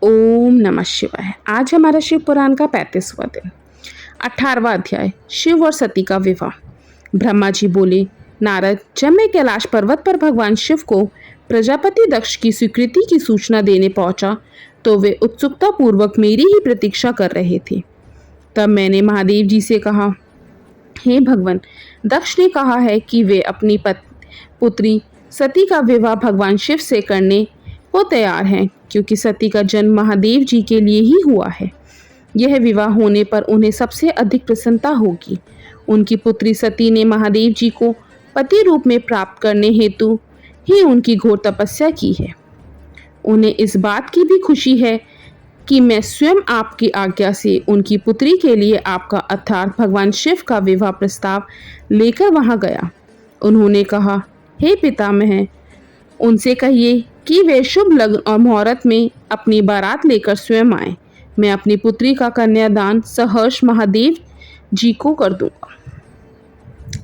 ओम नमः शिवाय। आज हमारा शिव पुराण का 35वां दिन, 18वां अध्याय, शिव और सती का विवाह। ब्रह्मा जी बोले, नारद, जब मैं कैलाश पर्वत पर भगवान शिव को प्रजापति दक्ष की स्वीकृति की सूचना देने पहुंचा तो वे उत्सुकता पूर्वक मेरी ही प्रतीक्षा कर रहे थे। तब मैंने महादेव जी से कहा, हे भगवान, दक्ष ने कहा है कि वे अपनी पुत्री सती का विवाह भगवान शिव से करने को तैयार हैं, क्योंकि सती का जन्म महादेव जी के लिए ही हुआ है। यह विवाह होने पर उन्हें सबसे अधिक प्रसन्नता होगी। उनकी पुत्री सती ने महादेव जी को पति रूप में प्राप्त करने हेतु ही उनकी घोर तपस्या की है। उन्हें इस बात की भी खुशी है कि मैं स्वयं आपकी आज्ञा से उनकी पुत्री के लिए आपका अर्थात भगवान शिव का विवाह प्रस्ताव लेकर वहां गया। उन्होंने कहा, हे पितामह, उनसे कहिए कि वे शुभ लग्न और मुहूर्त में अपनी बारात लेकर स्वयं आए। मैं अपनी पुत्री का कन्यादान सहर्ष महादेव जी को कर दूंगा।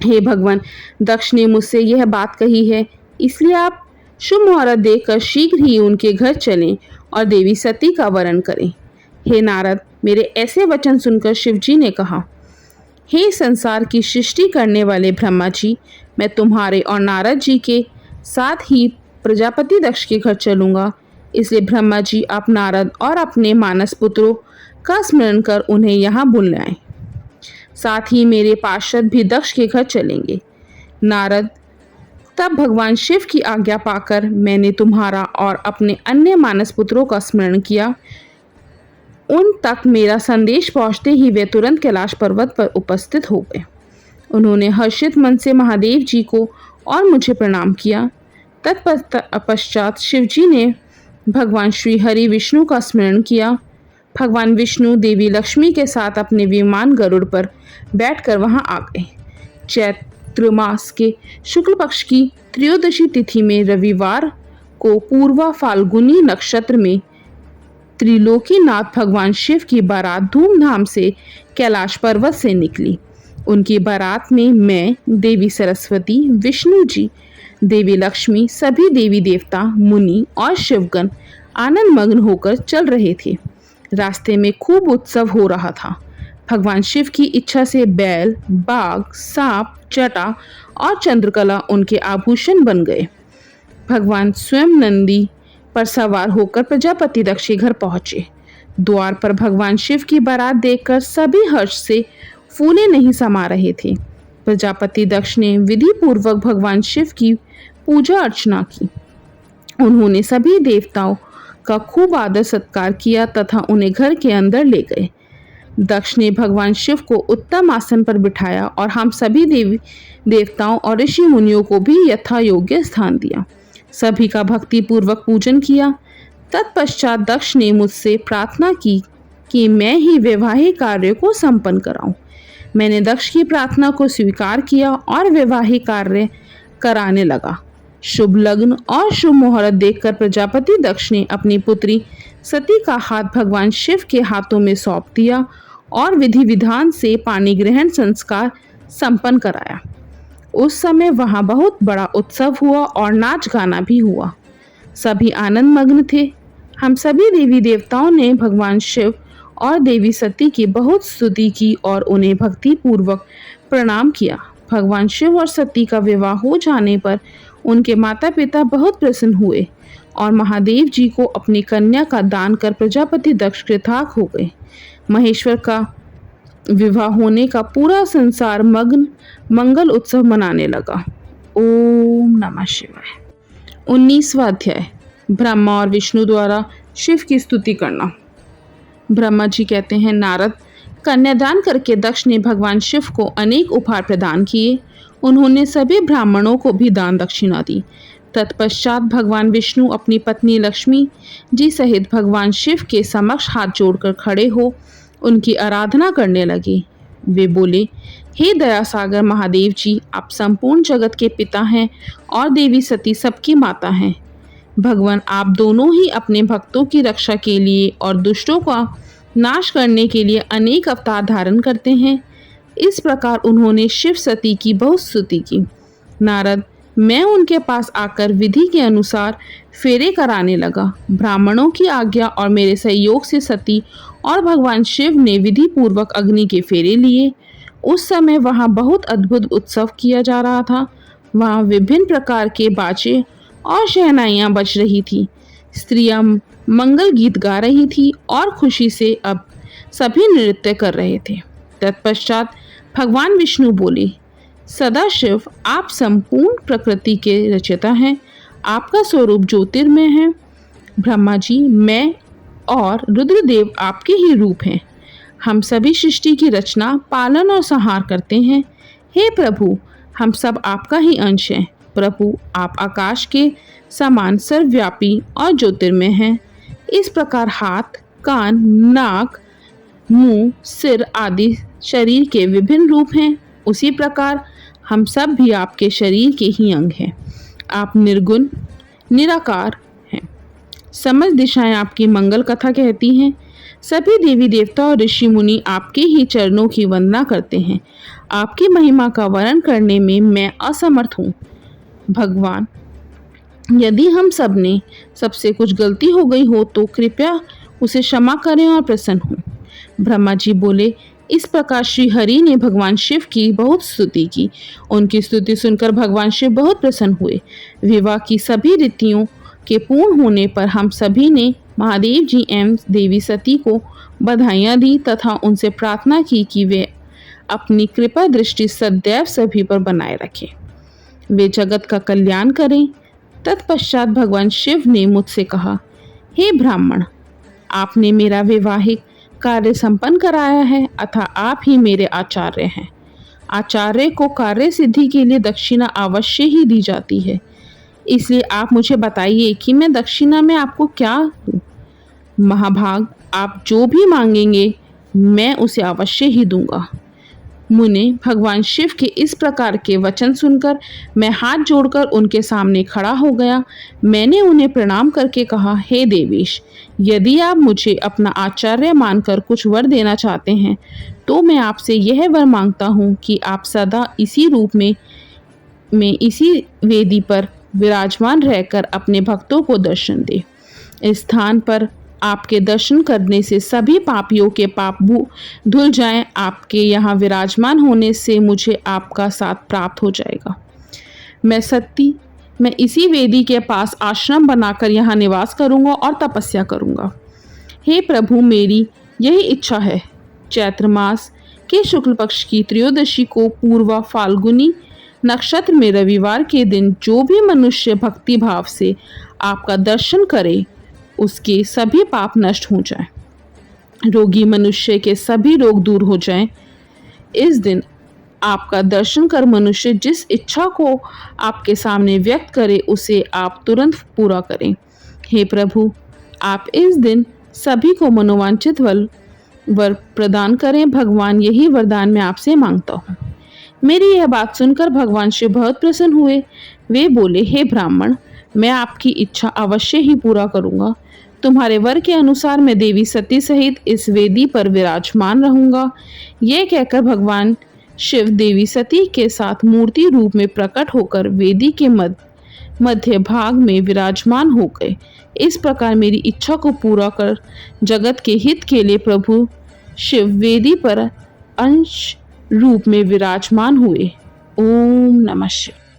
हे भगवान, दक्ष ने मुझसे यह बात कही है, इसलिए आप शुभ मुहूर्त देखकर शीघ्र ही उनके घर चलें और देवी सती का वरण करें। हे नारद, मेरे ऐसे वचन सुनकर शिवजी ने कहा, हे संसार की सृष्टि करने वाले ब्रह्मा जी, मैं तुम्हारे और नारद जी के साथ ही प्रजापति दक्ष के घर चलूंगा। इसलिए ब्रह्मा जी, आप नारद और अपने मानस पुत्रों का स्मरण कर उन्हें यहाँ बुलाएं। साथ ही मेरे पार्षद भी दक्ष के घर चलेंगे। नारद, तब भगवान शिव की आज्ञा पाकर मैंने तुम्हारा और अपने अन्य मानस पुत्रों का स्मरण किया। उन तक मेरा संदेश पहुंचते ही वे तुरंत कैलाश पर्वत पर उपस्थित हो गए। उन्होंने हर्षित मन से महादेव जी को और मुझे प्रणाम किया। तत्पश्चात शिवजी ने भगवान श्री हरि विष्णु का स्मरण किया। भगवान विष्णु देवी लक्ष्मी के साथ अपने विमान गरुड़ पर बैठकर वहां आ गए। चैत्र मास के शुक्ल पक्ष की त्रयोदशी तिथि में रविवार को पूर्वा फाल्गुनी नक्षत्र में त्रिलोकीनाथ भगवान शिव की बारात धूमधाम से कैलाश पर्वत से निकली। उनकी बारात में मैं, देवी सरस्वती, विष्णु जी, देवी लक्ष्मी, सभी देवी देवता, मुनि और शिवगण आनंद मग्न होकर चल रहे थे। रास्ते में खूब उत्सव हो रहा था। भगवान शिव की इच्छा से बैल, बाघ, सांप, जटा और चंद्रकला उनके आभूषण बन गए। भगवान स्वयं नंदी पर सवार होकर प्रजापति दक्ष के घर पहुंचे। द्वार पर भगवान शिव की बारात देखकर सभी हर्ष से फूले नहीं समा रहे थे। प्रजापति दक्ष ने विधि पूर्वक भगवान शिव की पूजा अर्चना की। उन्होंने सभी देवताओं का खूब आदर सत्कार किया तथा उन्हें घर के अंदर ले गए। दक्ष ने भगवान शिव को उत्तम आसन पर बिठाया और हम सभी देवी देवताओं और ऋषि मुनियों को भी यथा योग्य स्थान दिया। सभी का भक्ति पूर्वक पूजन किया। तत्पश्चात दक्ष ने मुझसे प्रार्थना की कि मैं ही वैवाहिक कार्य को संपन्न कराऊं। मैंने दक्ष की प्रार्थना को स्वीकार किया और वैवाहिक कार्य कराने लगा। शुभ लग्न और शुभ मुहूर्त देखकर प्रजापति दक्ष ने अपनी पुत्री सती का हाथ भगवान शिव के हाथों में सौंप दिया और विधि विधान से पानी ग्रहण संस्कार संपन्न कराया। उस समय वहां बहुत बड़ा उत्सव हुआ और नाच गाना भी हुआ। सभी आनंद मग्न थे। हम सभी देवी देवताओं ने भगवान शिव और देवी सती की बहुत स्तुति की और उन्हें भक्ति पूर्वक प्रणाम किया। भगवान शिव और सती का विवाह हो जाने पर उनके माता पिता बहुत प्रसन्न हुए और महादेव जी को अपनी कन्या का दान कर प्रजापति दक्ष कृतार्थ हो गए। महेश्वर का विवाह होने का पूरा संसार मंगल उत्सव मनाने लगा। ओम नमः शिवाय। 19वां अध्याय, ब्रह्मा और विष्णु द्वारा शिव की स्तुति करना। ब्रह्मा जी कहते हैं, नारद, कन्यादान करके दक्ष ने भगवान शिव को अनेक उपहार प्रदान किए। उन्होंने सभी ब्राह्मणों को भी दान दक्षिणा दी। तत्पश्चात भगवान विष्णु अपनी पत्नी लक्ष्मी जी सहित भगवान शिव के समक्ष हाथ जोड़कर खड़े हो उनकी आराधना करने लगे। वे बोले, हे दया सागर महादेव जी, आप संपूर्ण जगत के पिता हैं और देवी सती सबकी माता हैं। भगवान, आप दोनों ही अपने भक्तों की रक्षा के लिए और दुष्टों का नाश करने के लिए अनेक अवतार धारण करते हैं। इस प्रकार उन्होंने शिव सती की बहुत स्तुति की। नारद, मैं उनके पास आकर विधि के अनुसार फेरे कराने लगा। ब्राह्मणों की आज्ञा और मेरे सहयोग से सती और भगवान शिव ने विधि पूर्वक अग्नि के फेरे लिए। उस समय वहाँ बहुत अद्भुत उत्सव किया जा रहा था। वहाँ विभिन्न प्रकार के बाजे और शहनाइयाँ बज रही थी। स्त्रियाँ मंगल गीत गा रही थी और खुशी से अब सभी नृत्य कर रहे थे। तत्पश्चात भगवान विष्णु बोले, सदाशिव, आप संपूर्ण प्रकृति के रचयिता हैं। आपका स्वरूप ज्योतिर्मय है। ब्रह्मा जी, मैं और रुद्रदेव आपके ही रूप हैं। हम सभी सृष्टि की रचना, पालन और संहार करते हैं। हे प्रभु, हम सब आपका ही अंश हैं। प्रभु, आप आकाश के समान सर्वव्यापी और ज्योतिर्मय हैं। इस प्रकार हाथ, कान, नाक, मुंह, सिर आदि शरीर के विभिन्न रूप हैं। उसी प्रकार हम सब भी आपके शरीर के ही अंग हैं। आप निर्गुण, निराकार हैं। समस्त दिशाएं आपकी मंगल कथा कहती हैं। सभी देवी देवता और ऋषि मुनि आपके ही चरणों की वंदना करते हैं। आपकी महिमा का वर्णन करने में मैं असमर्थ हूँ। भगवान, यदि हम सब ने सबसे कुछ गलती हो गई हो तो कृपया उसे क्षमा करें और प्रसन्न हों। ब्रह्मा जी बोले, इस प्रकार श्री हरि ने भगवान शिव की बहुत स्तुति की। उनकी स्तुति सुनकर भगवान शिव बहुत प्रसन्न हुए। विवाह की सभी रीतियों के पूर्ण होने पर हम सभी ने महादेव जी एवं देवी सती को बधाइयाँ दी तथा उनसे प्रार्थना की कि वे अपनी कृपा दृष्टि सदैव सभी पर बनाए रखें, वे जगत का कल्याण करें। तत्पश्चात भगवान शिव ने मुझसे कहा, हे ब्राह्मण, आपने मेरा वैवाहिक कार्य संपन्न कराया है, अतः आप ही मेरे आचार्य हैं। आचार्य को कार्य सिद्धि के लिए दक्षिणा अवश्य ही दी जाती है। इसलिए आप मुझे बताइए कि मैं दक्षिणा में आपको क्या दूं? महाभाग, आप जो भी मांगेंगे मैं उसे अवश्य ही दूंगा। मुने, भगवान शिव के इस प्रकार के वचन सुनकर मैं हाथ जोड़कर उनके सामने खड़ा हो गया। मैंने उन्हें प्रणाम करके कहा, हे देवेश, यदि आप मुझे अपना आचार्य मानकर कुछ वर देना चाहते हैं तो मैं आपसे यह वर मांगता हूँ कि आप सदा इसी रूप में इसी वेदी पर विराजमान रहकर अपने भक्तों को दर्शन दें। इस स्थान पर आपके दर्शन करने से सभी पापियों के पाप धुल जाएं। आपके यहाँ विराजमान होने से मुझे आपका साथ प्राप्त हो जाएगा। मैं इसी वेदी के पास आश्रम बनाकर यहाँ निवास करूँगा और तपस्या करूँगा। हे प्रभु, मेरी यही इच्छा है। चैत्र मास के शुक्ल पक्ष की त्रयोदशी को पूर्वा फाल्गुनी नक्षत्र में रविवार के दिन जो भी मनुष्य भक्ति भाव से आपका दर्शन करे उसके सभी पाप नष्ट हो जाएं, रोगी मनुष्य के सभी रोग दूर हो जाएं। इस दिन आपका दर्शन कर मनुष्य जिस इच्छा को आपके सामने व्यक्त करे उसे आप तुरंत पूरा करें। हे प्रभु, आप इस दिन सभी को मनोवांछित वर प्रदान करें। भगवान, यही वरदान मैं आपसे मांगता हूँ। मेरी यह बात सुनकर भगवान शिव बहुत प्रसन्न हुए। वे बोले, हे ब्राह्मण, मैं आपकी इच्छा अवश्य ही पूरा करूँगा। तुम्हारे वर के अनुसार मैं देवी सती सहित इस वेदी पर विराजमान रहूंगा। यह कहकर भगवान शिव देवी सती के साथ मूर्ति रूप में प्रकट होकर वेदी के मध्य भाग में विराजमान हो गए। इस प्रकार मेरी इच्छा को पूरा कर जगत के हित के लिए प्रभु शिव वेदी पर अंश रूप में विराजमान हुए। ओम नमः शिवाय।